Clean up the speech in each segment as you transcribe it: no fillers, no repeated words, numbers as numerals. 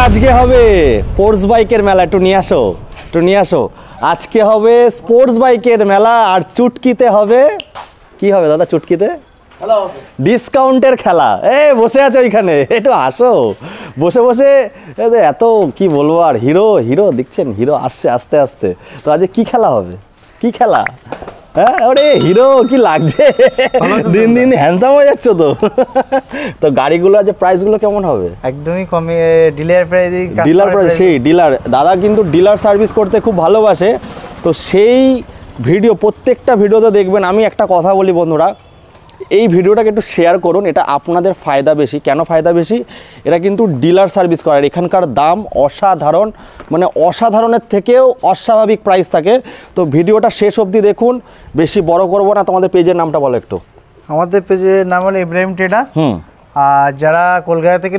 আজকে হবে স্পোর্টস বাইকের মেলা, একটু নিয়ে আসো। আজকে হবে স্পোর্টস বাইকের মেলা, আর চুটকিতে হবে কি হবে দাদা? চুটকিতে ডিসকাউন্টের খেলা। বসে আছে ওইখানে, একটু আসো। বসে বসে এত কি বলবো আর, হিরো দেখছেন, হিরো আসছে আস্তে আস্তে। তো আজকে কি খেলা হবে? কি খেলা? হ্যাঁ, ওরে হিরো কি লাগছে, দিন দিন হ্যান্ডসাম হয়ে যাচ্ছ তো। তো গাড়িগুলো আজ প্রাইসগুলো কেমন হবে? একদমই কমে, ডিলার প্রাইস। সেই ডিলার দাদা কিন্তু ডিলার সার্ভিস করতে খুব ভালোবাসে। তো সেই ভিডিও প্রত্যেকটা ভিডিওতে দেখবেন। আমি একটা কথা বলি বন্ধুরা, এই ভিডিওটাকে একটু শেয়ার করুন, এটা আপনাদের ফায়দা বেশি। কেন ফায়দা বেশি? এরা কিন্তু ডিলার সার্ভিস করে, এখানকার দাম অসাধারণ, মানে অসাধারণের থেকেও অস্বাভাবিক প্রাইস থাকে। তো ভিডিওটা শেষ অবধি দেখুন, বেশি বড় করবো না। তোমাদের পেজের নামটা বলো একটু। আমাদের পেজের নাম হলো ইব্রাহিম ট্রেডার্স। আর যারা কলকাতা থেকে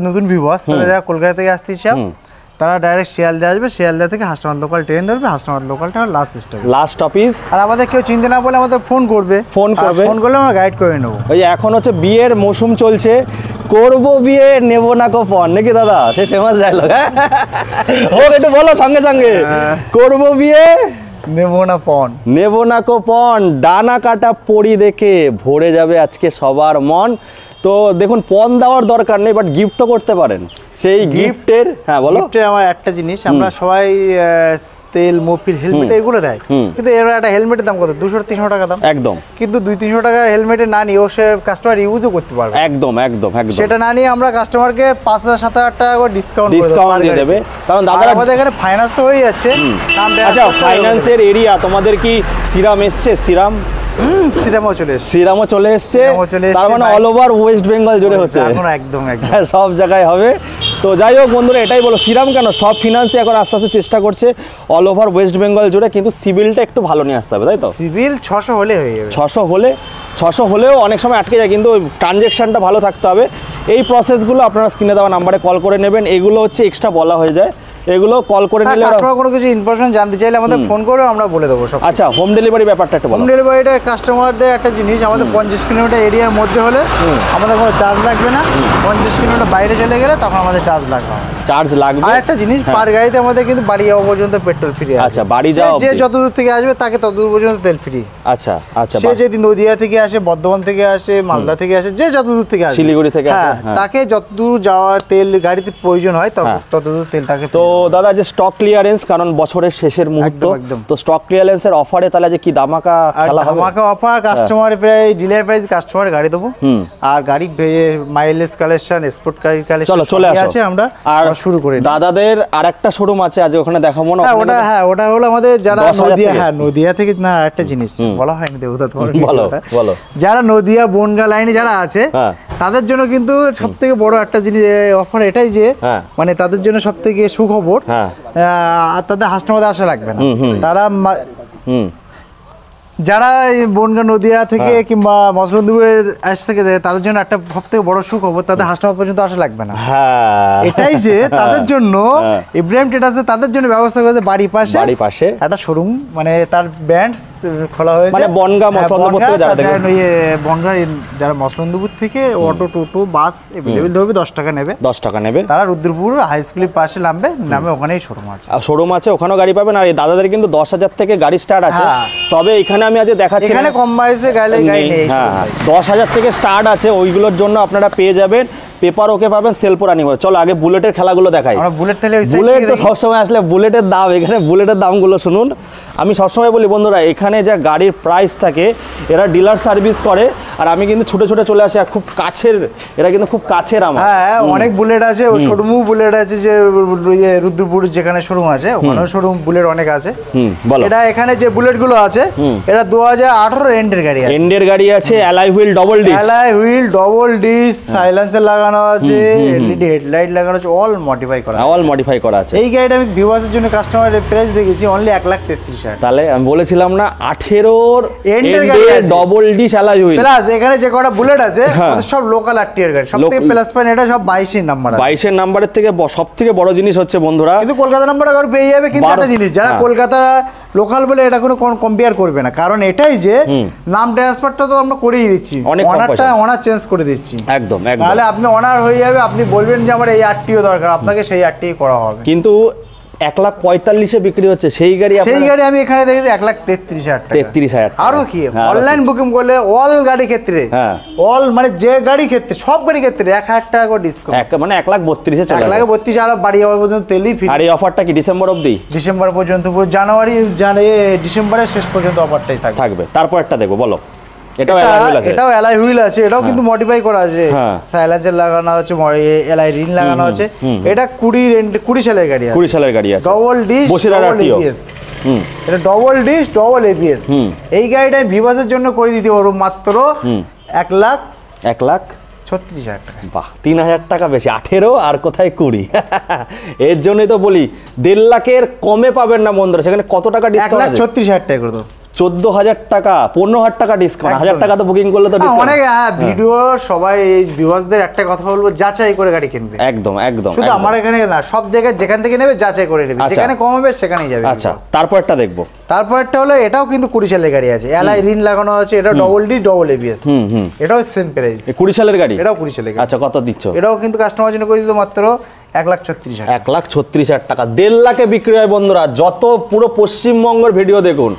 নতুন ভিউয়ার্স, তারা যারা কলকাতা থেকে আসতে চান, তারা ডাইরেক্ট শিয়ালদা আসবে, শিয়ালদা থেকে হাসনাবাদ লোকাল ট্রেন ধরবে, হাসনাবাদ লোকালটা লাস্ট স্টপেজ। আর আমাদের কেউ চিনতে না বলে আমাদের ফোন করবে, ফোন করলে আমরা গাইড করে নেবো। ওই এখন হচ্ছে বিয়ের মৌসুম চলছে, করবো বিয়ে নেবো না কোপন, নাকি দাদা? সেই ফেমাস ডায়লগ। হোক, একটু বলো সঙ্গে সঙ্গে। করবো বিয়ে নেবো না কোপন, ডানা কাটা পড়ি দেখে ভরে যাবে আজকে সবার মন। তো দেখুন, পণ দেওয়ার দরকার নেই, বাট গিফট তো করতে পারেন। সেই গিফটের, হ্যাঁ বলো। গিফটের আমার একটা জিনিস, আমরা সবাই তেল, মোবিল, হেলমেট এগুলো দেয়, কিন্তু এর একটা হেলমেটের দাম কত? 200-300 টাকা দাম। একদম। কিন্তু 200-300 টাকার হেলমেটে না নিয়ে সে কাস্টমার ইউজও করতে পারবে। একদম। সেটা না নিয়ে আমরা কাস্টমারকে 5,000-7,000 টাকা করে ডিসকাউন্ট দিয়ে দেবে। কারণ দাদা আমাদের এখানে ফাইন্যান্স তো হয়ে যাচ্ছে। আচ্ছা, ফাইন্যান্সের এরিয়া তোমাদের কি সিরাম এসছে? সিরামও চলে এসছে, তার মানে অল ওভার ওয়েস্ট বেঙ্গল জুড়ে হচ্ছে একদম সব জায়গায় হবে। তো যাই হোক বন্ধুরা, এটাই বলো, সিরাম কেন, সব ফিনান্সে এখন আস্তে আস্তে চেষ্টা করছে অল ওভার ওয়েস্ট বেঙ্গল জুড়ে, কিন্তু সিভিলটা একটু ভালো নিয়ে আসতে হবে, তাই তো? সিভিল 600 হলে হয়ে যাবে। 600 হলেও অনেক সময় আটকে যায়, কিন্তু ট্রানজ্যাকশনটা ভালো থাকতে হবে। এই প্রসেসগুলো আপনারা স্ক্রিনে দেওয়া নাম্বারে কল করে নেবেন। এগুলো হচ্ছে এক্সট্রা বলা হয়ে যায়, এগুলো কল করে নিলে কাস্টমার কোনো কিছু ইনফরমেশন জানতে চাইলে আমাদের ফোন করে আমরা বলে দেবো সব। আচ্ছা, হোম ডেলিভারি ব্যাপারটা একটু বলো। হোম ডেলিভারিটা কাস্টমারদের একটা জিনিস, আমাদের 50 কিলোমিটার এরিয়ার মধ্যে হলে আমাদের কোনো চার্জ লাগবে না। 50 কিলোমিটার বাইরে চলে গেলে তখন আমাদের চার্জ লাগবে। আর একটা জিনিস, পার গাড়িতে আমাদের কিন্তু বাড়ি যাওয়া পর্যন্ত পেট্রোল ফ্রি। আচ্ছা, বাড়ি যাওয়া, যে যত দূর থেকে আসবে তাকে তত দূর পর্যন্ত তেল ফ্রি। আচ্ছা। সে যদি নদিয়া থেকে আসে, বর্ধমান থেকে আসে, মালদা থেকে আসে, যে যত দূর থেকে আসে, শিলিগুড়ি থেকে আসে, তাকে যত দূর যাওয়ার তেল গাড়িতে প্রয়োজন হয় তত দূর তেল তাকে। তো দাদা, যে স্টক ক্লিয়ারেন্স, কারণ বছরের শেষের মুহূর্ত, তো স্টক ক্লিয়ারেন্সের অফারে তাহলে যে কি ধামাকা খেলা হবে? ধামাকা অফার, কাস্টমার প্রায় ডিলার প্রাইস কাস্টমার গাড়ি দেবো। আর গাড়ি মাইলেজ কালেকশন, স্পোর্ট গাড়ি কালেকশন চলে আছে। আমরা আর শুরু করি। দাদাদের আরেকটা শোরুম আছে, আজ ওখানে দেখাবো না? ওটা হলো আমাদের যারা নদিয়া থেকে, না একটা জিনিস বলা হয়নি দেবতা, তোমার বলো। যারা নদিয়া বনগা লাইনে যারা আছে, তাদের জন্য কিন্তু সব থেকে বড় একটা জিনিস অফার এটাই যে, মানে তাদের জন্য সব থেকে সুখবর, তাদের হাসনাবাদে আসা লাগবে না। তারা যারা বনগা নদিয়া থেকে কিংবা মসলন্দপুরের আশ থেকে তাদের জন্য একটা সব থেকে বড় সুখবর, তাদের হাসনাবাদ পর্যন্ত আসা লাগবে না। এটাই যে তাদের জন্য ইব্রাহিম ট্রেডার্সে তাদের জন্য ব্যবস্থা করেছে বাড়ি পাশে একটা শোরুম, মানে তার ব্র্যান্ডস খোলা হয়েছে। মানে বনগা মসলন্দপুর থেকে বনগা যারা মসলন্দপুর থেকে অটো, টোটো, বাস এভেলেবেল ধরবে, 10 টাকা নেবে। তারা রুদ্রপুর হাই স্কুলের পাশে নামে ওখানেই শোরুম আছে, ওখানেও গাড়ি পাবেন। আর দাদাদের কিন্তু 10,000 থেকে গাড়ি স্টার্ট আছে। তবে এখানে আমি আজ দেখাচ্ছি, এখানে কম প্রাইসে গাড়ি নেই। 10,000 থেকে স্টার্ট আছে, ওইগুলোর জন্য আপনারা পেয়ে যাবেন। পেপার ওকে পাবেন, সেলফ রানিং হবে। চলো আগে বুলেটের খেলাগুলো দেখাই। বুলেট তো সবসময় আসলে বুলেটের দাম, এখানে বুলেটের দামগুলো শুনুন। আমি সবসময় বলি বন্ধুরা, এখানে যা গাড়ির প্রাইস থাকে, এরা ডিলার সার্ভিস করে, আর আমি কিন্তু ছুটে চলে আসি, আর খুব কাছের, এরা কিন্তু খুব কাছের আমার। অনেক বুলেট আছে, শোরুমও বুলেট আছে, যে রুদ্রপুর যেখানে শোরুম আছে ওখানেও শোরুম বুলেট অনেক আছে। এটা এখানে যে বুলেটগুলো আছে, এটা 2018 এন্ডের গাড়ি আছে, alloy wheel double disc, silencer লাগানো আছে, এলইডি হেডলাইট লাগানো আছে, অল মডিফাই করা আছে। এই গাড়িটা আমি ভিউয়ার্সের জন্য কাস্টমারের প্রাইস দেখেছি অনলি 1,33,000। তাহলে আমি বলেছিলাম না 18 এন্ডের double disc alloy wheel plus. এখানে যে কটা বুলেট আছে সব লোকাল আরটিআর গাড়ি, সবথেকে প্লাস পয়েন্ট এটা সব 22 নাম্বার। 22 নাম্বারের থেকে সবথেকে বড় জিনিস হচ্ছে বন্ধুরা, কিন্তু কলকাতা নাম্বার আবার পেয়ে যাবে। কিন্তু একটা জিনিস, যারা কলকাতা লোকাল বলে এটা কোনো কম্পেয়ার করবে না, কারণ এটাই যে নাম ট্রান্সফারটা তো আমরা করেই দিচ্ছি, অনার চেঞ্জ করে দিচ্ছি একদম। তাহলে আপনি অনার হয়ে যাবে, আপনি বলবেন যে আমার এই আরটিও দরকার, আপনাকে সেই আরটিও করা হবে। কিন্তু 1,45,000 বিক্রি হচ্ছে সেই গাড়ি আমি এখানে দেখেছি 1,33,000 টাকা। 33,000 আরো কি অনলাইন বুকিং করলে অল গাড়ি ক্ষেত্রে, অল মানে যে গাড়ি ক্ষেত্রে সব গাড়ি ক্ষেত্রে 1,000 টাকা করে ডিসকাউন্ট, মানে 1,32,000 চলে 1,32,000 আর বাড়ি যাওয়া পর্যন্ত তেলই ফ্রি। আর এই অফারটা কি ডিসেম্বর অবধি? ডিসেম্বর পর্যন্ত, ডিসেম্বরের শেষ পর্যন্ত অফারটাই থাকবে। তারপর একটা দেখো, বলো। এটাও এলআই হুইল আছে, এটাও কিন্তু মডিফাই করা আছে, সাইলেন্সার লাগানো আছে, এলআই রিং লাগানো আছে। এটা 20 সালের গাড়ি আছে, 20 সালের গাড়ি আছে, ডবল ডিশ ডবল এবিএস। এটা ডবল ডিশ ডবল এবিএস। এই গাড়িটা ভিভাসের জন্য করে দিতে পারবো মাত্র 1,36,000 টাকা। বাহ, 3,000 টাকা বেশি, 18 আর কোথায় 20। এর জন্যই তো বলি 1.5 লাখের কমে পাবেন না বন্ধুরা। সেখানে কত টাকা ডিসকাউন্ট? 1,36,000 টাকা করে দাও। 14,000 টাকা, 15,000 টাকা ডিসকাউন্ট, 1,000 টাকা তো বুকিং করলে তো ডিসকাউন্ট অনেক। ভিডিও সবাই ভিউয়ার্সদের একটা কথা বলবো, যাচাই করে গাড়ি কিনবে। একদম একদম। শুধু আমার এখানে না, সব জায়গায় যেখান থেকে নেবে যাচাই করে নেবে, যেখানে কম হবে সেখানেই যাবে। আচ্ছা, তারপরটা দেখবো। তারপরটা হলো এটাও কিন্তু 20 সালের গাড়ি আছে, এলআই রিং লাগানো আছে, এটা ডবল ডি ডবল এবিএস। এটাও সেম প্রাইস, 20 সালের গাড়ি, এটাও 20 সালের গাড়ি। আচ্ছা, কত দিচ্ছ? এটাও কিন্তু কাস্টমার জন্য করে দিত মাত্র 1,36,000। 1,36,000 টাকা। 1.5 লাখে বিক্রি হয় বন্ধুরা। যত পুরো পশ্চিমবঙ্গের ভিডিও দেখুন,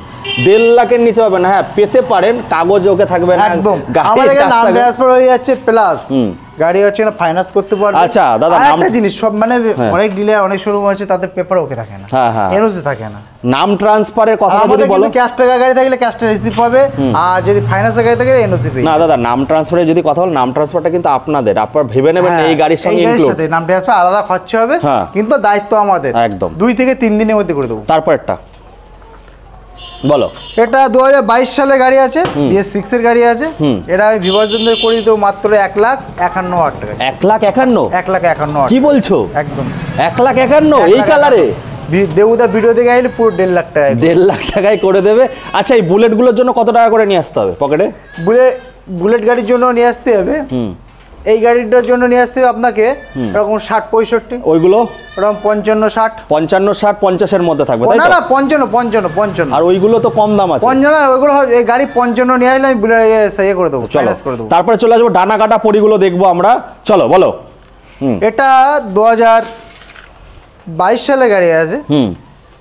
1.5 লাখের নিচে হবে না। হ্যাঁ, পেতে পারেন, কাগজে ওকে থাকবে না একদম। আমাদের নাম ট্রান্সফার হয়ে যাচ্ছে, প্লাস গাড়ি হচ্ছে না ফাইন্যান্স করতে পারবে। আচ্ছা দাদা, একটা জিনিস সব মানে অনেক ডিলার অনেক শোরুম আছে, তাদের পেপার ওকে থাকে না, এনওসি থাকে না। নাম ট্রান্সফারের কথা যদি বলো, ক্যাশ টাকা গাড়ি থাকলে ক্যাশটা রিসিভ পাবে, আর যদি ফাইন্যান্সের গাড়ি থাকে এনওসি পেয়ে। না দাদা, নাম ট্রান্সফারের যদি কথা বল, নাম ট্রান্সফারটা কিন্তু আপনাদের, আপনারা ভেবে নেবেন এই গাড়ির সঙ্গে ইনক্লুড। নাম ট্রান্সফার আলাদা খরচা হবে, কিন্তু দায়িত্ব আমাদের একদম। 2 থেকে 3 দিনের মধ্যে করে দেবো। তারপরটা বলো। এটা 2022 সালের গাড়ি আছে, BS6 এর গাড়ি আছে। এটা আমি ভিভাসের জন্য করে দিতে মাত্র 1,51,000 টাকা। 1,51,000? 1,51,000 কি বলছো? একদম 1,51,000 এই কালারে? দেবুদা ভিডিও দেখে আইলে পুরো 1.5 লাখ টাকা। 1.5 লাখ টাকায় করে দেবে। আচ্ছা, এই বুলেটগুলোর জন্য কত টাকা করে নিয়ে আসতে হবে পকেটে? বুলেট গাড়ির জন্য নিয়ে আসতে হবে, এই গাড়িটার জন্য নিয়ে আসতে হবে আপনাকে এরকম 60-65। ওইগুলো এরকম 55-60। 55-60 50-এর মধ্যে থাকবে, তাই না তো? না, 55। আর ওইগুলো তো কম দাম আছে। 55 ওইগুলো, এই গাড়ি 55 নিয়ে আসলে আমি বুলেট ইয়ে করে দেবো, ফাইন্যান্স করে দেবো। তারপরে চলে আসবো ডানা কাটা পরিগুলো দেখবো আমরা। চলো, বলো। এটা 2022 সালের গাড়ি আছে।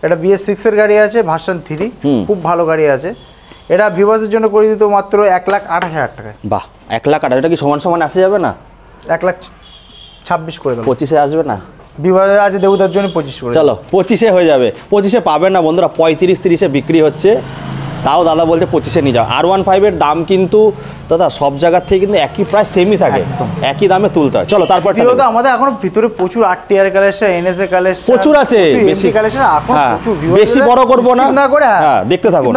এটা BS6 এর গাড়ি আছে, ভার্সন 3, খুব ভালো গাড়ি আছে। এটা ভিভাসের জন্য করে দিত মাত্র 1,28,000 টাকায়। বাহ, 1,28,000। এটা কি সমান সমান আসে যাবে না? 1,26,000 করে দেবো। 25-এ আসবে না? ভিভাসে আছে দেবুদার জন্য 25 করে। চলো, 25-এ হয়ে যাবে। 25-এ পাবেন না বন্ধুরা, 35-30-এ বিক্রি হচ্ছে। তাও দাদা বলছে 25-এ নিয়ে যাও। R15-এর দাম কিন্তু দাদা সব জায়গার থেকে কিন্তু একই, প্রায় সেমই থাকে, একই দামে তুলতে হয়। চলো, তারপর আমাদের এখন ভিতরে প্রচুর RTR কালেকশন, NSA কালেকশন প্রচুর আছে, বেশি কালেকশন এখন প্রচুর। বেশি বড় করব না, দেখতে থাকুন।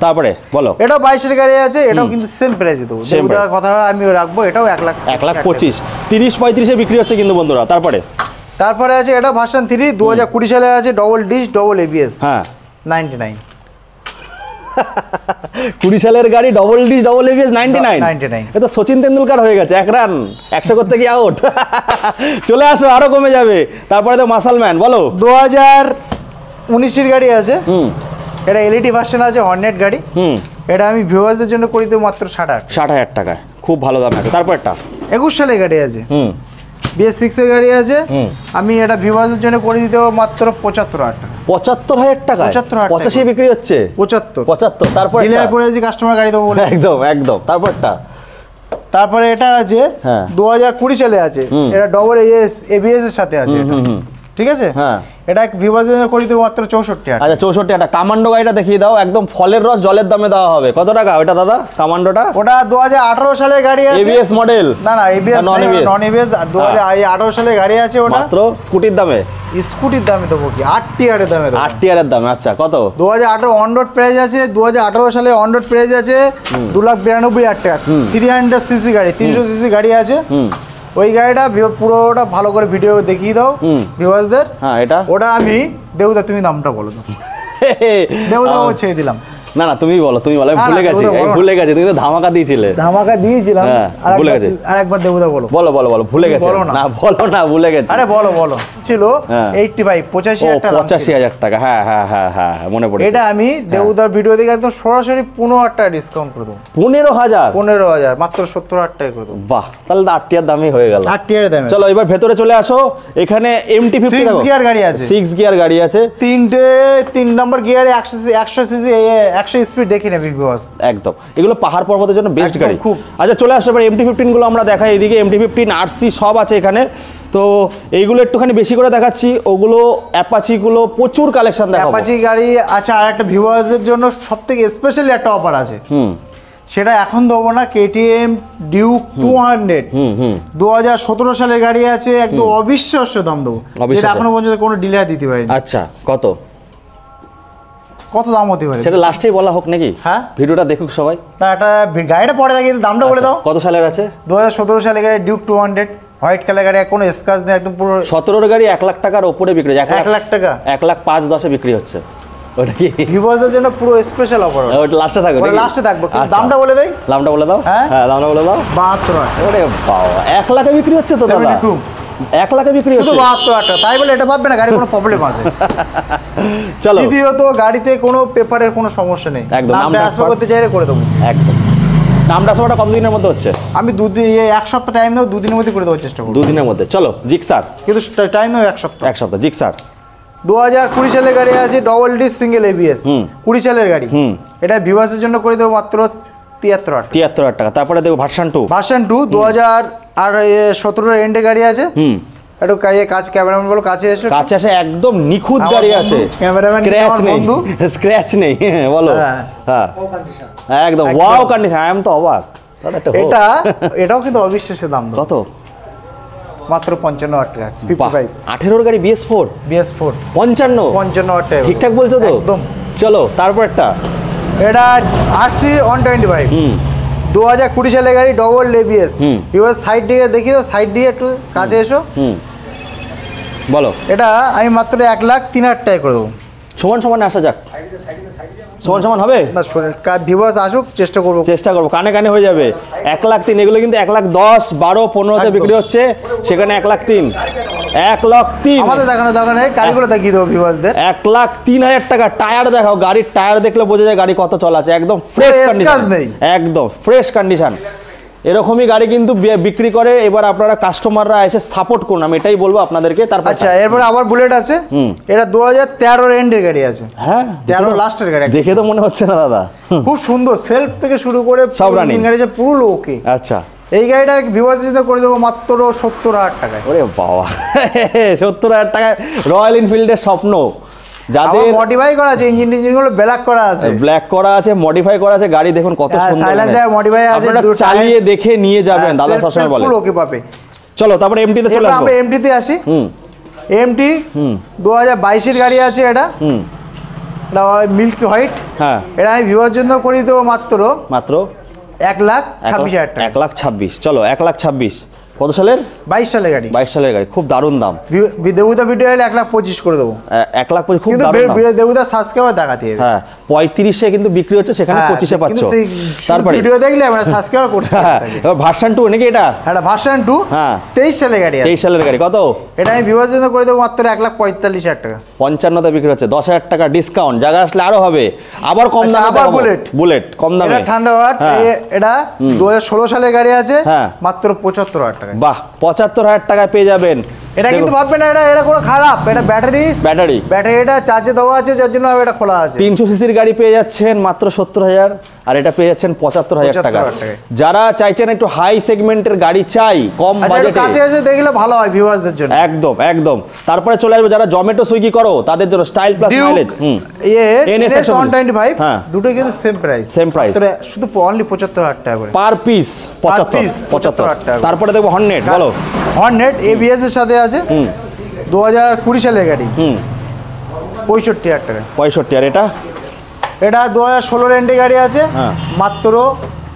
তারপরে বলো। এটাও 22 এর গাড়ি আছে, এটাও কিন্তু সেম প্রাইস দেবো। দেবুদার কথা আমি রাখবো, এটাও 1,25,000। 30-35-এ বিক্রি হচ্ছে কিন্তু বন্ধুরা। তারপরে আছে এটা ভার্সন 3, 2020 সালে আছে, ডবল ডিশ ডবল এবিএস। 99। 20 সালের গাড়ি, ডবল ডিশ ডবল এবিএস, 99। এটা সচিন তেন্ডুলকার হয়ে গেছে, 1 রান 100 করতে গিয়ে আউট। চলে আসো, আরো কমে যাবে। তারপরে তো মাসালম্যান, বলো। 2019 এর গাড়ি আছে, এটা এলইডি ভার্সন আছে, হর্নেট গাড়ি। এটা আমি ভিউয়ারদের জন্য করে দেবো মাত্র 60,000 টাকায়, খুব ভালো দাম আছে। তারপরটা 21 সালের গাড়ি আছে, BS6 এর গাড়ি আছে। আমি এটা ভিউয়ারদের জন্য করে দিতে পারবো মাত্র 75,000 টাকা। 75,000 টাকা? 85 বিক্রি হচ্ছে? 75। তারপর ডিলার পরে যদি কাস্টমার গাড়ি দেবো বলে। একদম। তারপরে এটা আছে 2020 সালে আছে, এটা ডবল এবিএস এর সাথে আছে। ঠিক আছে, এটা ভিভাসের জন্য করে দেবো মাত্র 64,000। আচ্ছা, 64,000। কামান্ডো গাড়িটা দেখিয়ে দাও, একদম ফলের রস জলের দামে দেওয়া হবে। কত টাকা ওটা দাদা, কামান্ডোটা? ওটা 2018 সালের গাড়ি আছে, এবিএস মডেল। না এবিএস নন এবিএস। 2018 সালের গাড়ি আছে, ওটা মাত্র স্কুটির দামে দেবো কি 8 এর দামে দেবো। 8 এর দামে। আচ্ছা, কত? 2018 অন রোড প্রাইস আছে, 2018 সালে অন রোড প্রাইস আছে 2,92,000 টাকা। 300 সিসি গাড়ি, 300 সিসি গাড়ি আছে। ওই গাড়িটা পুরোটা ভালো করে ভিডিও দেখিয়ে দাও ভিউয়ার্সদের। এটা ওটা আমি দেবুদা, তুমি দামটা বলো দাও। দেবুদা ছেড়ে দিলাম। না না তুমি বলো আমি ভুলে গেছি, তুমি তো ধামাকা দিয়েছিলে। ধামাকা দিয়েছিলাম, ভুলে গেছি। আরেকবার দেবুদা বলো। বলো ভুলে গেছি। না বলো না, ভুলে গেছি। আরে বলো ছিল 85,000 টাকা। হ্যাঁ মনে পড়েছে। এটা আমি দেবুদার ভিডিও দেখে একদম সরাসরি 15,000 টাকা ডিসকাউন্ট করে দেবো। 15,000 মাত্র 70,000 টাকা করে দেবো। বাহ, তাহলে তো 8 টিয়ার দামই হয়ে গেল। 8 টিয়ার দামে। চলো এবার ভেতরে চলে আসো। এখানে MT-50 6 গিয়ার গাড়ি আছে। 6 গিয়ার গাড়ি আছে, 3 নম্বর গিয়ারে 100 সিসি 100 স্পিড দেখি না বিগ বস। একদম এগুলো পাহাড় পর্বতের জন্য বেস্ট গাড়ি। আচ্ছা চলে আসো এবার MT-15 গুলো আমরা দেখাই। এদিকে MT-15 RC সব আছে এখানে। তো এইগুলো একটুখানি বেশি করে দেখাচ্ছি, ওগুলো অ্যাপাচি গুলো প্রচুর কালেকশন দেখাবো। অ্যাপাচি গাড়ি আছে। আর একটা ভিউয়ার্সের জন্য সবথেকে স্পেশালি একটা অফার আছে, সেটা এখন দেবো না। KTM ডিউক 200 2017 সালের গাড়ি আছে, একদম অবিশ্বাস্য দাম দেবো, যেটা এখনো পর্যন্ত কোনো ডিলার দিতে পারেনি। আচ্ছা কত দাম হতে পারে সেটা লাস্টেই বলা হোক নাকি? হ্যাঁ, ভিডিওটা দেখুক সবাই। তা একটা গাড়িটা পরে দেখি, দামটা বলে দাও। কত সালের আছে? 2017 সালের গাড়ি ডিউক 200 হোয়াইট কালার গাড়ি, কোনো স্ক্র্যাচ নেই, একদম পুরো। 17 গাড়ি 1 লাখ টাকার ওপরে বিক্রি হচ্ছে। 1 লাখ টাকা, 1,05,10 বিক্রি হচ্ছে। ওটা কি ভিউয়ারদের জন্য পুরো স্পেশাল অফার? ওটা লাস্টে থাকবে, লাস্টে থাকবে। দামটা বলে দেই। দামটা বলে দাও। হ্যাঁ দামটা বলে দাও। 72,000। ওরে বাবা, 1 লাখে বিক্রি হচ্ছে তো দাদা? 1 লাখে বিক্রি হচ্ছে, 72,000 টাকা। তাই বলে এটা ভাববে না গাড়ি কোনো প্রবলেম আছে। চলো, দ্বিতীয়ত গাড়িতে কোনো পেপারের কোনো সমস্যা নেই, একদম। নামটা ট্রান্সফার করতে চাইলে করে দেবো। একদম। নাম ট্রান্সফারটা কতদিনের মধ্যে হচ্ছে? আমি 1 সপ্তাহ টাইম দাও, 2 দিনের মধ্যে করে দেওয়ার চেষ্টা করব। 2 দিনের মধ্যে। চলো জিক্সার, কিন্তু টাইম দাও 1 সপ্তাহ। 1 সপ্তাহ। জিক্সার 2020 সালের গাড়ি আছে, ডবল ডিস্ক সিঙ্গেল ABS, 20 সালের গাড়ি। এটা ভিউয়ার্সের জন্য করে দেবো মাত্র 73,000 টাকা। তারপরে দেখো ভার্সন 2 2017 এন্ডে গাড়ি আছে। একটু কাজ, ক্যামেরাম্যান বলো কাছে এসো। কাছে আসে, একদম নিখুঁত গাড়ি আছে, ক্যামেরাম্যান স্ক্র্যাচ নেই। বলো। হ্যাঁ একদম ওয়াও কন্ডিশন। আই এম তো অবাক দাদা। এটাও কিন্তু অবিশ্বাস্য দাম। কত? মাত্র 55,000 টাকা। 55 18 গাড়ি BS4 55,000 টাকা। ঠিকঠাক বলছো তো? একদম। চলো তারপর একটা, এটা RC 125 2020 সালের গাড়ি, ডবল ABS। এবার সাইড দিকে দেখি তো, সাইড দিয়ে একটু কাছে এসো। বলো। এটা আমি মাত্র 1,03,000 টাকা করে দেবো। সমান আসা যাক, সমান হবে না? ভিউয়ার্স আসুক, চেষ্টা করবো কানে হয়ে যাবে। 1,03,000 এগুলো কিন্তু 1,10,000 12 15তে বিক্রি হচ্ছে, সেখানে 1,03,000 1,03,000 আমাদের দেখানো দোকানে গাড়িগুলো দেখিয়ে দেবো ভিউয়ার্সদের। 1,03,000 টাকা। টায়ার দেখাও, গাড়ির টায়ার দেখলে বোঝা যায় গাড়ি কত চলা আছে। একদম ফ্রেশ কন্ডিশন, একদম ফ্রেশ কন্ডিশন। এরকমই গাড়ি কিন্তু বিক্রি করে। এবার আপনারা কাস্টমাররা এসে সাপোর্ট করুন, আমি এটাই বলবো আপনাদেরকে। তারপর আচ্ছা, এরপর আবার বুলেট আছে। এটা 2013 এন্ডের গাড়ি আছে। হ্যাঁ 13 লাস্টের গাড়ি। দেখে তো মনে হচ্ছে না দাদা, খুব সুন্দর, সেলফ থেকে শুরু করে সব রানিং গাড়ি, পুরো ওকে। আচ্ছা, এই গাড়িটা ভিউয়ার্সদের করে দেবো মাত্র 70,000 টাকায়। ওরে বাবা, 70,000 টাকায় রয়্যাল এনফিল্ডের স্বপ্ন। যাদের মডিফাই করা আছে, ইঞ্জিনগুলো ব্ল্যাক করা আছে, মডিফাই করা আছে। গাড়ি দেখুন কত সুন্দর, সাইলেন্সার মডিফাই আছে। আপনারা চালিয়ে দেখে নিয়ে যাবেন, দাদা সবসময় বলে। ওকে পাবে। চলো তারপরে MT তে চলে আসবো। আমরা MT তে আসি। MT 2022 এর গাড়ি আছে। এটা মিল্ক হোয়াইট। হ্যাঁ, এটা আমি ভিউয়ার জন্য করে দেবো মাত্র 1,26,000 টাকা। 1,26,000। চলো 1,26,000 কত সালের? 22 সালের গাড়ি। 22 সালের গাড়ি, খুব দারুণ দাম। দেবুদা ভিডিও এলে 1,25,000 করে দেবো। 1,25,000 খুব দারুণ দাম। দেবুদা সাবস্ক্রাইবার দেখাতে হবে। হ্যাঁ 35-এ কিন্তু বিক্রি হচ্ছে, সেখানে 25-এ পাচ্ছ। তারপরে ভিডিও দেখলে আমরা সাবস্ক্রাইব করতে হবে। এবার ভার্সন 2 নাকি এটা? এটা ভার্সন 2। হ্যাঁ 23 সালের গাড়ি। 23 সালের গাড়ি। কত? এটা আমি ভিউয়ার জন্য করে দেবো মাত্র 1,45,000 টাকা। 55তে বিক্রি হচ্ছে, 10,000 টাকা ডিসকাউন্ট। জায়গা আসলে আরো হবে, আবার কম দামে। আবার বুলেট কম দামে। এটা থান্ডারবার্ড। এটা 2016 সালের গাড়ি আছে। মাত্র 75,000 টাকা। বাহ, 75,000 টাকায় পেয়ে যাবেন। এটা কিন্তু ভাববেন না এটা কোনো খারাপ। এটা ব্যাটারিটা চার্জে দেওয়া আছে, যার জন্য এটা খোলা আছে। 300 সিসির গাড়ি পেয়ে যাচ্ছেন মাত্র 70,000, আর এটা পেয়ে যাচ্ছেন 75,000 টাকা। যারা চাইছেন একটু হাই সেগমেন্টের গাড়ি চাই কম বাজেটে, কাছে এসে দেখলে ভালো হয় ভিউয়ারদের জন্য। একদম। তারপরে চলে আসবে যারা জোম্যাটো সুইগি করো, তাদের জন্য স্টাইল প্লাস মাইলেজ। NS 125 দুটো কিন্তু সেম প্রাইস। শুধু অনলি 75,000 টাকা করে পার পিস। 75,000 টাকা। তারপরে দেখো হর্নেট। বলো। হর্নেট ABS এর সাথে আছে। 2020 সালের গাড়ি। 65,000 টাকা। 65। আর এটা 2016 এন্ডে গাড়ি আছে। মাত্র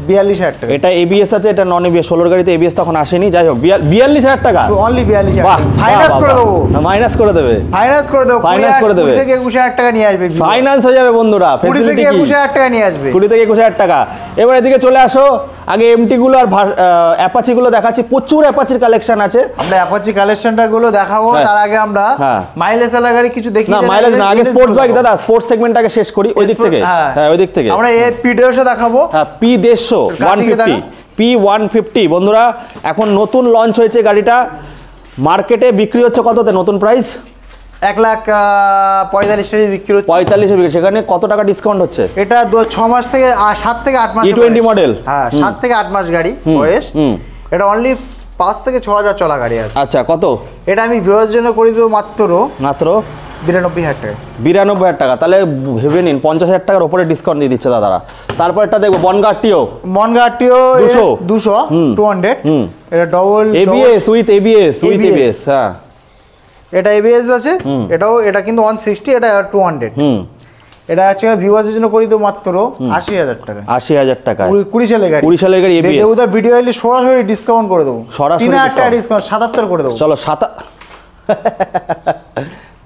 42,000 টাকা। এটা এবিএস আছে, এটা নন এবিএস। 16 গাড়িতে এবিএস তখন আসেনি, যাই হোক 42,000 টাকা অনলি 42,000 বাহ, টাকা। ফাইনান্স করে দেবো, মাইনাস করে দেবে, ফাইনান্স করে দেবো, ফাইনান্স করে দেবে। 20 থেকে 21,000 টাকা নিয়ে আসবে, ফাইনান্স হয়ে যাবে বন্ধুরা। 20 ফ্যাসিলিটি থেকে কি? 21,000 টাকা নিয়ে আসবে। 20 থেকে 21,000 টাকা। এবার এদিকে চলে আসো, আগে এমটি গুলো আর অ্যাপাচি গুলো দেখাচ্ছি। প্রচুর অ্যাপাচির কালেকশন আছে। আমরা অ্যাপাচি কালেকশনটা গুলো দেখাবো, হ্যাঁ। তার আগে আমরা হ্যাঁ। মাইলেজ এলা গাড়ি কিছু দেখি। না মাইলেজ না, আগে স্পোর্টস বাইক দাদা, স্পোর্টস সেগমেন্টটাকে শেষ করি ওই দিক থেকে। হ্যাঁ। হ্যাঁ ওই দিক থেকে আমরা এই P150 দেখাবো। হ্যাঁ P150 150 P150 বন্ধুরা, এখন নতুন লঞ্চ হয়েছে গাড়িটা। মার্কেটে বিক্রি হচ্ছে কততে নতুন প্রাইস? 1,45,000 বিক্রি হচ্ছে। 45 বিক্রি, সেখানে কত টাকা ডিসকাউন্ট হচ্ছে? এটা 6 মাস থেকে 7 থেকে 8 মাস E20 মডেল। হ্যাঁ 7 থেকে 8 মাস গাড়ি বয়স। এটা অনলি 5 থেকে 6,000 চলা গাড়ি আছে। আচ্ছা কত? এটা আমি ভিউয়ার্স জন্য করে দেবো মাত্র 92,000 টাকা। 92,000 টাকা। তাহলে ভেবে নিন 50,000 টাকার উপরে ডিসকাউন্ট দিয়ে দিচ্ছে দাদারা। তারপরটা দেখবো বনগাটিও, মনগাটিও 200 200 এটা ডবল এবিএস উইথ এবিএস। হ্যাঁ এটা এবিএস আছে। এটা কিন্তু 160, এটা 200। এটা অ্যাকচুয়ালি ভিউয়ার্সের জন্য করে দেবো মাত্র 80,000 টাকা। 80,000 টাকা 20 সালের গাড়ি, 20 সালের গাড়ি এবিএস। দেবুদা ভিডিও এলে সরাসরি ডিসকাউন্ট করে দেবো, সরাসরি 3,000 টাকা ডিসকাউন্ট, 77 করে দেবো। চলো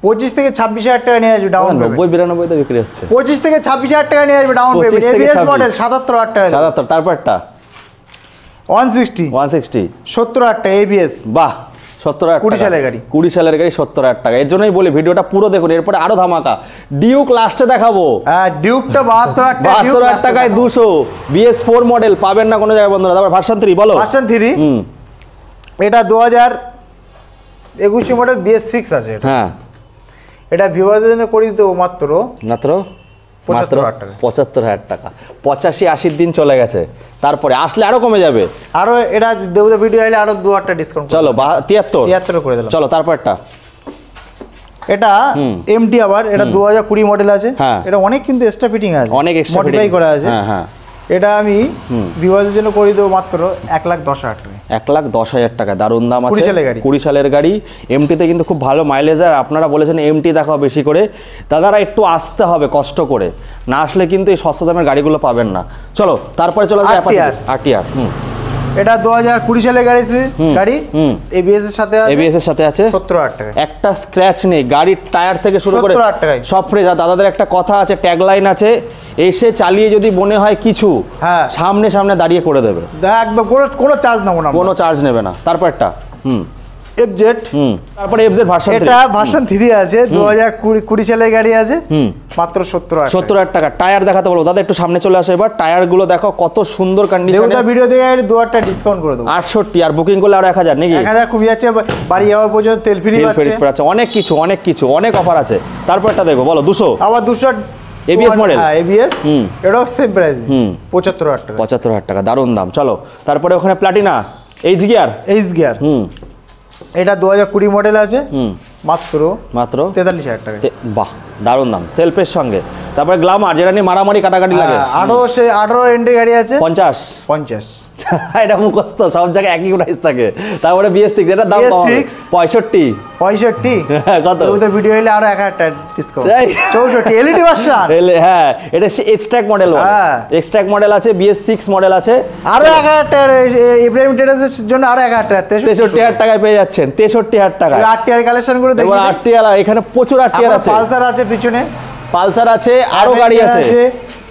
25 থেকে 26,000 টাকা নিয়ে আসবে ডাউন পেমেন্ট। 90-92 তে বিক্রি হচ্ছে। 25 থেকে 26,000 টাকা নিয়ে আসবে ডাউন পেমেন্ট। 25 থেকে এবিএস 26 মডেল 77,000 টাকা। 77। তারপরটা 160 70,000 টাকা এবিএস। বাহ 70,000 20 সালের গাড়ি। 20 সালের গাড়ি 70,000 টাকা। এর জন্যই বলি ভিডিওটা পুরো দেখুন, এরপরে আরো ধামাকা। ডিউক লাস্টে দেখাবো। হ্যাঁ ডিউকটা 72,000 টাকা। 72,000 টাকায় 200 BS4 মডেল পাবেন না কোনো জায়গায় বন্ধুরা। তারপর ভার্সন 3 বলো। ভার্সন 3 এটা 2021 মডেল BS6 আছে এটা। হ্যাঁ এটা ভিউয়ারদের জন্য করে দিতে মাত্র 75,000 টাকা। 75,000 টাকা। 85-80 দিন চলে গেছে, তারপরে আসলে আরো কমে যাবে। আরো এটা দেবুদা ভিডিও এলে আরো 2,000 টাকা ডিসকাউন্ট। চলো 73 করে দিলাম। চলো তারপরটা এটা এমটি আবার, এটা 2020 মডেল আছে। হ্যাঁ। এটা অনেক কিন্তু এক্সট্রা ফিটিং আছে, অনেক এক্সট্রা মডিফাই করা আছে। হ্যাঁ হ্যাঁ। এটা আমি ভিউয়ারদের জন্য করে দেবো মাত্র 1,10,000 টাকা। 1,10,000 টাকা। দারুণ দাম আছে। 20 সালের গাড়ি। 20 সালের গাড়ি। এমটিতে কিন্তু খুব ভালো মাইলেজ। আর আপনারা বলেছেন এমটি দেখাও বেশি করে, দাদারা একটু আসতে হবে কষ্ট করে, না আসলে কিন্তু এই সস্তা দামের গাড়িগুলো পাবেন না। চলো তারপরে চলো আরটিআর। এটা 2020 সালের গাড়ি এবিএস এর সাথে আছে। এবিএস এর সাথে আছে। 70,000 টাকা। একটা স্ক্র্যাচ নেই, গাড়ির টায়ার থেকে শুরু করে 70,000 টাকায় সব ফ্রেশ। আর দাদাদের একটা কথা আছে, ট্যাগলাইন আছে, এসে চালিয়ে যদি মনে হয় কিছু, হ্যাঁ সামনে সামনে দাঁড়িয়ে করে দেবে, একদম কোনো চার্জ নেবো না, কোনো চার্জ নেবে না। তারপরটা এফজেড। তারপরে এফজেড ভার্সন 3। এটা ভার্সন 3 আছে, 2020 সালের গাড়ি আছে, মাত্র 70,000 টাকা। টায়ার দেখাতে বলবো দাদা, একটু সামনে চলে আসো এবার। টায়ার গুলো দেখো কত সুন্দর কন্ডিশনে। দেবুদা ভিডিও দেখে 2,000 টাকা ডিসকাউন্ট করে দেবো। 68 আর বুকিং করলে আরো 1,000 নাকি? 1,000 খুবই যাচ্ছে, বাড়ি যাওয়ার পর্যন্ত তেল ফ্রি পাচ্ছে। অনেক কিছু অনেক অফার আছে। তারপরটা দেখো বলো 200 আবার 200 এবিএস মডেল। হ্যাঁ এবিএস। এটাও সেম প্রাইস 75,000 টাকা। 75,000 টাকা, দারুণ দাম। চলো তারপরে ওখানে প্লাটিনা এইচ গিয়ার। এটা 2020 মডেল আছে, মাত্র 43,000 টাকা। বাহ দারুণ দাম, সেলফের সঙ্গে। তারপরে গ্ল্যামার, যেটা নিয়ে মারামারি কাটাকাটি লাগে। 18 এন্ট্রি গাড়ি আছে, 50 এটা মুখস্থ, সব জায়গায় একই প্রাইস থাকে। তারপরে BS6, এটার দাম কম হবে 65 কত? ভিডিও এলে আরো 1,000 টাকা ডিসকাউন্ট। 64 LED version. হ্যাঁ এটা এক্সট্র্যাক্ট মডেল। এক্সট্র্যাক্ট মডেল আছে, BS6 মডেল আছে। আরো 1,000 টাকা ইব্রাহিম ট্রেডার্সের জন্য আরো 1,000 টাকা। 63,000 টাকায় পেয়ে যাচ্ছেন। 63,000 টাকা। আরটিআর কালেকশন গুলো দেখুন। আরটিআর এখানে প্রচুর আরটিআর আছে। পালসার আছে পিছনে, পালসার আছে, আরো গাড়ি আছে।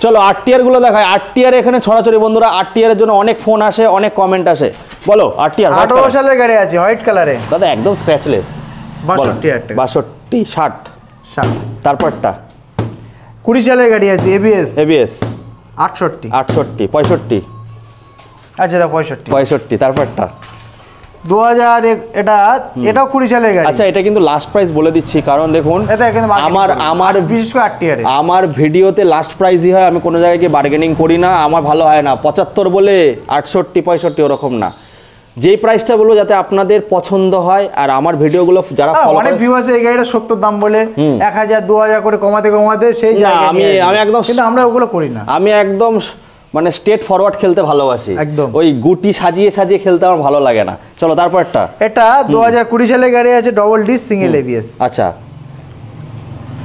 চলো আরটিআর গুলো দেখায়। আরটিআর এখানে ছড়াছড়ি বন্ধুরা। আরটিআর এর জন্য অনেক ফোন আসে, অনেক কমেন্ট আসে। বলো আরটিআর 18 সালের গাড়ি আছে, হোয়াইট কালারে দাদা, একদম স্ক্র্যাচলেস। 62 60। তারপরটা 20 সালের গাড়ি আছে, এবিএস 68 65। আচ্ছা 65। তারপরটা 2000 এটাও 20 সালের গাড়ি। আচ্ছা এটা কিন্তু লাস্ট প্রাইস বলে দিচ্ছি, কারণ দেখুন আমার বিশেষ করে আরটিআর আমার ভিডিওতে লাস্ট প্রাইসই হয়। আমি কোনো জায়গায় গিয়ে বার্গেনিং করি না, আমার ভালো হয় না। 75 বলে 68 65 ওরকম না। যেই প্রাইসটা বলবো যাতে আপনাদের পছন্দ হয়। আর আমার ভিডিওগুলো যারা ফলো অনেক ভিউ আছে, এই গাড়িটা 70 দাম বলে 1,000 2,000 করে কমাতে সেই জায়গায় আমি একদম, কিন্তু আমরা ওগুলো করি না। আমি একদম মানে স্ট্রেট ফরওয়ার্ড খেলতে ভালোবাসি। একদম ওই গুটি সাজিয়ে খেলতে আমার ভালো লাগে না। চলো তারপরটা। এটা 2020 সালের গাড়ি আছে, ডবল ডিস্ক সিঙ্গেল এবিএস। আচ্ছা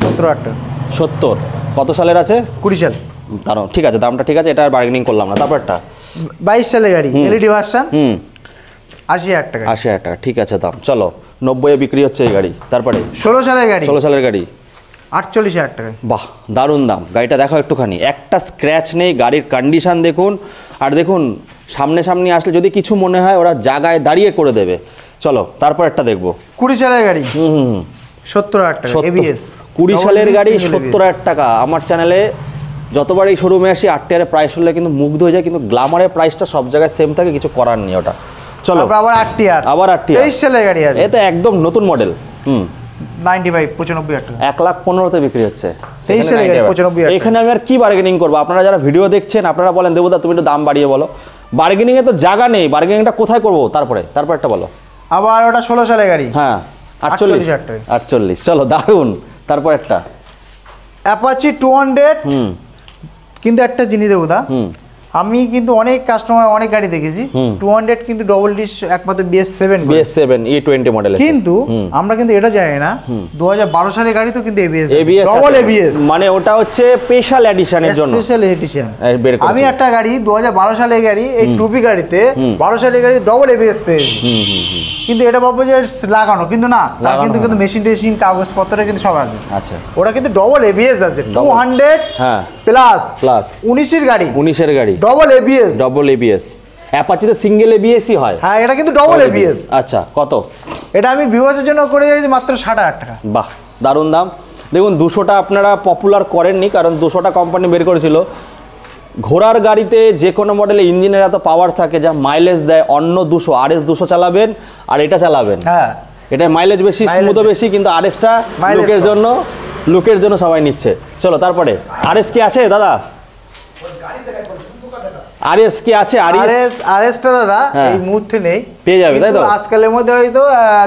70,000 টাকা। 70 কত সালের আছে? 20 সাল। দাঁড়াও, ঠিক আছে, দামটা ঠিক আছে, এটা আর বার্গেনিং করলাম না। তারপরটা 22 সালের গাড়ি, এলইডি ভার্সন, 80,000 টাকা। 80,000 টাকা, ঠিক আছে দাম। চলো 90 এ বিক্রি হচ্ছে এই গাড়ি। তারপরে 16 সালের গাড়ি, 16 সালের গাড়ি, 48,000 টাকা। বাহ, দারুণ দাম। গাড়িটা দেখো একটুখানি, একটা স্ক্র্যাচ নেই, গাড়ির কন্ডিশন দেখুন। আর দেখুন সামনে সামনে আসলে যদি কিছু মনে হয় ওরা জায়গায় দাঁড়িয়ে করে দেবে। চলো তারপর একটা দেখবো। 20 সালের গাড়ি, 70,000 টাকা, এবিএস। 20 সালের গাড়ি 70,000 টাকা। আমার চ্যানেলে যতবার এই শোরুমে আসি আরটিআর প্রাইস শুনলে কিন্তু মুগ্ধ হয়ে যায়, কিন্তু গ্ল্যামারের প্রাইসটা সব জায়গায় সেম থাকে, কিছু করার নেই ওটা। চলো আবার আরটিআর, আবার আরটিআর 23 সালের গাড়ি আছে, এটা একদম নতুন মডেল। 95,000 টাকা, 1,15,000 বিক্রি হচ্ছে। 23 সালের গাড়ি 95,000 এখানে আমি আর কি বার্গেনিং করবো? আপনারা যারা ভিডিও দেখছেন আপনারা বলেন দেবুদা তুমি একটু দাম বাড়িয়ে বলো। বার্গেনিংয়ে তো জায়গা নেই, বার্গেনিংটা কোথায় করবো? তারপরে একটা বলো। আবার ওটা 16 সালের গাড়ি, হ্যাঁ 48,000 টাকা। 48, চলো দারুণ। তারপর একটা অ্যাপাচি 200। কিন্তু একটা জিনিস দেবো দা, আমি কিন্তু অনেক কাস্টমার অনেক গাড়ি দেখেছি 200 কিন্তু ডবল ডিশ একমাত্র BS7 E20 মডেল, কিন্তু আমরা কিন্তু এটা জানি না 2012 সালের গাড়ি তো কিন্তু ABS ডবল ABS, মানে ওটা হচ্ছে স্পেশাল এডিশনের জন্য, স্পেশাল এডিশন। বের করেছে। আমি একটা গাড়ি 2012 সালের গাড়ি, এই টুপি গাড়িতে 12 সালের গাড়ি ডবল ABS পেয়েছি, কিন্তু এটা ভাববো যে লাগানো, কিন্তু না, তার কিন্তু মেশিন টেশিন কাগজপত্র কিন্তু সব আছে। আচ্ছা, ওটা কিন্তু ডবল ABS আছে 200 হ্যাঁ প্লাস 19 এর গাড়ি, 19 এর গাড়ি ডবল ABS। অ্যাপাচিতে সিঙ্গেল ABS-ই হয়। হ্যাঁ এটা কিন্তু ডবল ABS। আচ্ছা, কত? এটা আমি ভিউয়ার্সের জন্য করে দিয়েছি মাত্র 60,000 টাকা। বাহ, দারুণ দাম। দেখুন 200টা আপনারা পপুলার করেননি, কারণ 200টা কোম্পানি বের করেছিল। ঘোড়ার গাড়িতে যে কোনো মডেলে ইঞ্জিনের এত পাওয়ার থাকে যা মাইলেজ দেয়, অন্য 200 RS 200 চালাবেন আর এটা চালাবেন, হ্যাঁ এটা মাইলেজ বেশি, স্মুথও বেশি, কিন্তু RS-টা লুকের জন্য সবাই নিচ্ছে। চলো তারপরে RS কি আছে দাদা? RS কি আছে? RS টা দাদা এই মুহূর্তে নেই, পেয়ে যাবে তাই তো? আজকালের মধ্যে হয়তো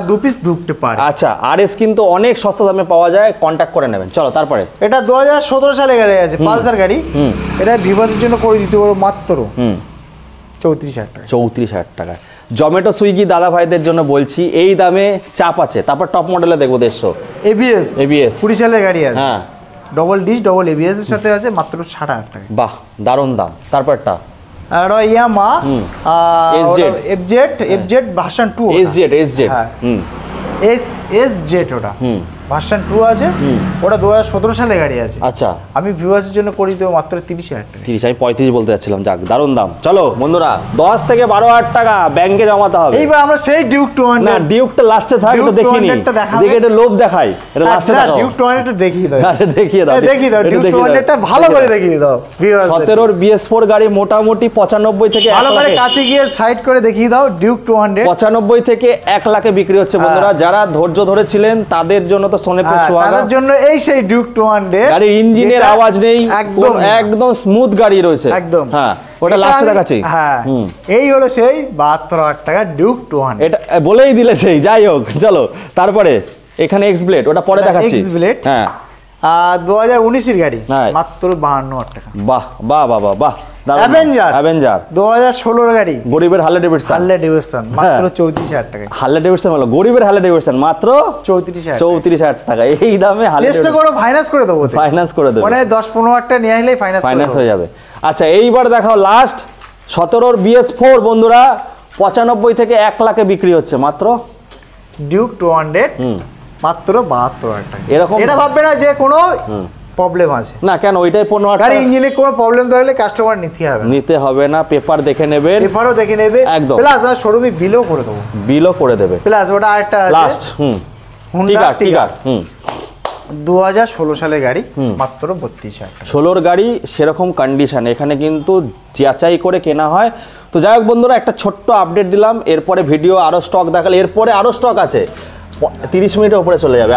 2 পিস ঢুকতে পারে। আচ্ছা, RS কিন্তু অনেক সস্তা দামে পাওয়া যায়, কন্ট্যাক্ট করে নেবেন। চলো তারপরে এটা 2017 সালে গাড়ি আছে, পালসার গাড়ি। এটা ভিভাদের জন্য করে দিতে পারবো মাত্র 34,000 টাকা। 34,000 টাকা। জোম্যাটো সুইগি দাদা ভাইদের জন্য বলছি, এই দামে চাপ আছে। তারপর টপ মডেলে দেখবো 150 ABS 20 সালের গাড়ি আছে, হ্যাঁ ডবল ডিশ ডবল ABS এর সাথে আছে, মাত্র 60,000 টাকা। বাহ, দারুণ দাম। তারপরটা আর ইয়ামা FZ ভার্সন 2, SZ SZ ওটা ভার্সন 2 আছে, ওটা 2017 সালে গাড়ি আছে। আচ্ছা, আমি ভিউয়ার্সের জন্য করে দেবো মাত্র 30,000 টাকা। 30, আমি 35 বলতে যাচ্ছিলাম। যাক, দারুণ দাম। চলো বন্ধুরা, 10 থেকে 12,000 টাকা ব্যাংকে জমাতে হবে। এইবার আমরা সেই ডিউক 200, না ডিউকটা লাস্টে থাক, একটু দেখিনি, দেখে এটা লোভ দেখাই, এটা লাস্টে দেখাও। ডিউক 200 একটু দেখিয়ে দাও, দেখিয়ে দাও ডিউক 200টা ভালো করে দেখিয়ে দাও। 17 এর BS4 গাড়ি মোটামুটি 95 থেকে ভালো করে কাছে গিয়ে সাইড করে দেখিয়ে দাও। ডিউক 200 95 থেকে 1 লাখে বিক্রি হচ্ছে বন্ধুরা। যারা ধৈর্য ধরেছিলেন তাদের জন্য তো সোনেপের সোহাগা, তাদের জন্য এই সেই ডিউক 200। গাড়ির ইঞ্জিনের আওয়াজ নেই, একদম স্মুথ গাড়ি রয়েছে একদম। হ্যাঁ, ওটা লাস্টে দেখাচ্ছি। হ্যাঁ, এই হলো সেই 72,000 টাকা ডিউক 200। এটা বলেই দিলে সেই। যাই হোক, চলো তারপরে এখানে এক্স ব্লেড, ওটা পরে দেখাচ্ছি। এক্স ব্লেড, হ্যাঁ 2019 এর গাড়ি, মাত্র 52,000 টাকা। বাহ বাহ বাহ বাহ বাহ। অ্যাভেঞ্জার 2016 এর গাড়ি, গরিবের হার্লে ডেভিডসন, মাত্র 34,000 টাকা। হার্লে ডেভিডসন হলো গরিবের হার্লে ডেভিডসন, মাত্র 34,000 টাকা। এই দামে চেষ্টা করো ফাইন্যান্স করে দেবো, ফাইন্যান্স করে দেবো, মানে 10-15,000 টাকা নিয়ে আসলেই ফাইন্যান্স হয়ে যাবে। আচ্ছা, এইবার দেখাও লাস্ট 17 BS4 বন্ধুরা, 95 থেকে 1 লাখে বিক্রি হচ্ছে মাত্র ডিউক 200, মাত্র 72,000 টাকা। এরকম এটা ভাববে না যে কোনো প্রবলেম আছে, না কেন, ওইটাই 15,000 গাড়ি ইঞ্জিনে কোনো প্রবলেম থাকলে কাস্টমার নিতে হবে না, পেপার দেখে নেবেন, পেপারও দেখে নেবে একদম, প্লাস আর শোরুমে বিলও করে দেবো, প্লাস ওটা আরেকটা লাস্ট টিকার 2016 সালের গাড়ি, মাত্র 32,000 টাকা। 16 গাড়ি সেরকম কন্ডিশন, এখানে কিন্তু যাচাই করে কেনা হয়। তো যাই হোক বন্ধুরা, একটা ছোট্ট আপডেট দিলাম। এরপরে ভিডিও আরো স্টক দেখালে, এরপরে আরো স্টক আছে, 30 মিনিটের উপরে চলে যাবে,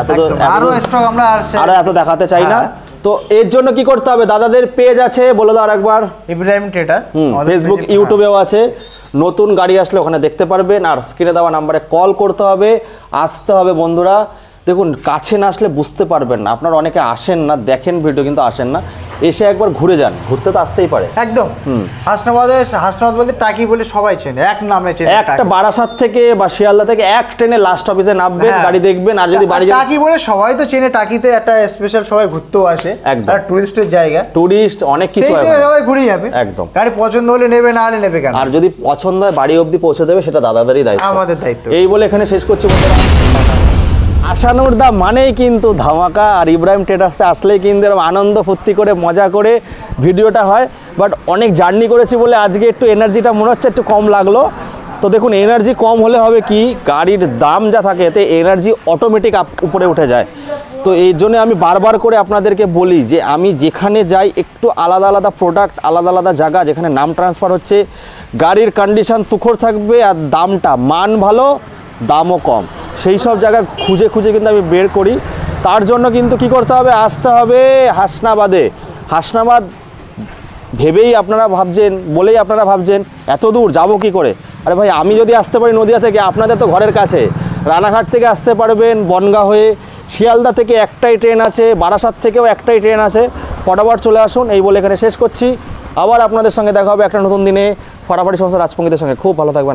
আরো স্টক আমরা আর এত দেখাতে চাই না। তো এর জন্য কি করতে হবে? দাদাদের পেজ আছে, বলে দাও আরেকবার। ইব্রাহিম ট্রেডার্স, ফেসবুক ইউটিউবেও আছে। নতুন গাড়ি আসলে ওখানে দেখতে পারবেন, আর স্ক্রিনে দেওয়া নাম্বারে কল করতে হবে, আসতে হবে বন্ধুরা। দেখুন কাছে না আসলে বুঝতে পারবেন না, আপনারা অনেকে আসেন না, দেখেন ভিডিও কিন্তু আসেন না, এসে একবার ঘুরে যান, ঘুরতে তো আসতেই পারে। একদম হাসনাবাদ বলতে টাকি বলে সবাই চেনে, এক নামে চেনে। একটা বারাসাত থেকে বা শিয়ালদা থেকে এক ট্রেনে লাস্ট অফিসে নামবেন, গাড়ি দেখবেন, আর যদি বাড়ি টাকি বলে সবাই তো চেনে। টাকিতে একটা স্পেশাল সবাই ঘুরতেও আসে, একটা টুরিস্টের জায়গা, টুরিস্ট অনেক কিছু সবাই ঘুরে যাবে। একদম, গাড়ি পছন্দ হলে নেবে, না হলে নেবে কেন? আর যদি পছন্দ হয় বাড়ি অবধি পৌঁছে দেবে, সেটা দাদাদেরই দায়িত্ব, আমাদের দায়িত্ব। এই বলে এখানে শেষ করছি বন্ধুরা। আশানুর দা মানেই কিন্তু ধামাকা, আর ইব্রাহিম ট্রেডার্সে আসলেই কিন্তু এরকম আনন্দ ফুর্তি করে মজা করে ভিডিওটা হয়। বাট অনেক জার্নি করেছি বলে আজকে একটু এনার্জিটা মনে হচ্ছে একটু কম লাগলো। তো দেখুন এনার্জি কম হলে হবে কি, গাড়ির দাম যা থাকে এতে এনার্জি অটোমেটিক উপরে উঠে যায়। তো এই জন্য আমি বারবার করে আপনাদেরকে বলি যে আমি যেখানে যাই একটু আলাদা আলাদা প্রোডাক্ট, আলাদা আলাদা জায়গা যেখানে নাম ট্রান্সফার হচ্ছে, গাড়ির কন্ডিশন তুখর থাকবে আর দামটা মান ভালো, দামও কম, সেই সব জায়গা খুঁজে খুঁজে কিন্তু আমি বের করি। তার জন্য কিন্তু কি করতে হবে, আসতে হবে হাসনাবাদে। হাসনাবাদ ভেবেই আপনারা ভাবছেন, বলেই আপনারা ভাবছেন এত দূর যাবো কি করে। আরে ভাই, আমি যদি আসতে পারি নদিয়া থেকে, আপনাদের তো ঘরের কাছে, রানাঘাট থেকে আসতে পারবেন, বনগাঁ হয়ে, শিয়ালদা থেকে একটাই ট্রেন আছে, বারাসাত থেকেও একটাই ট্রেন আছে, ফটাফট চলে আসুন। এই বলে এখানে শেষ করছি, আবার আপনাদের সঙ্গে দেখা হবে একটা নতুন দিনে। ফটাফট সমস্ত রাজপঙ্গীদের সঙ্গে। খুব ভালো থাকবেন।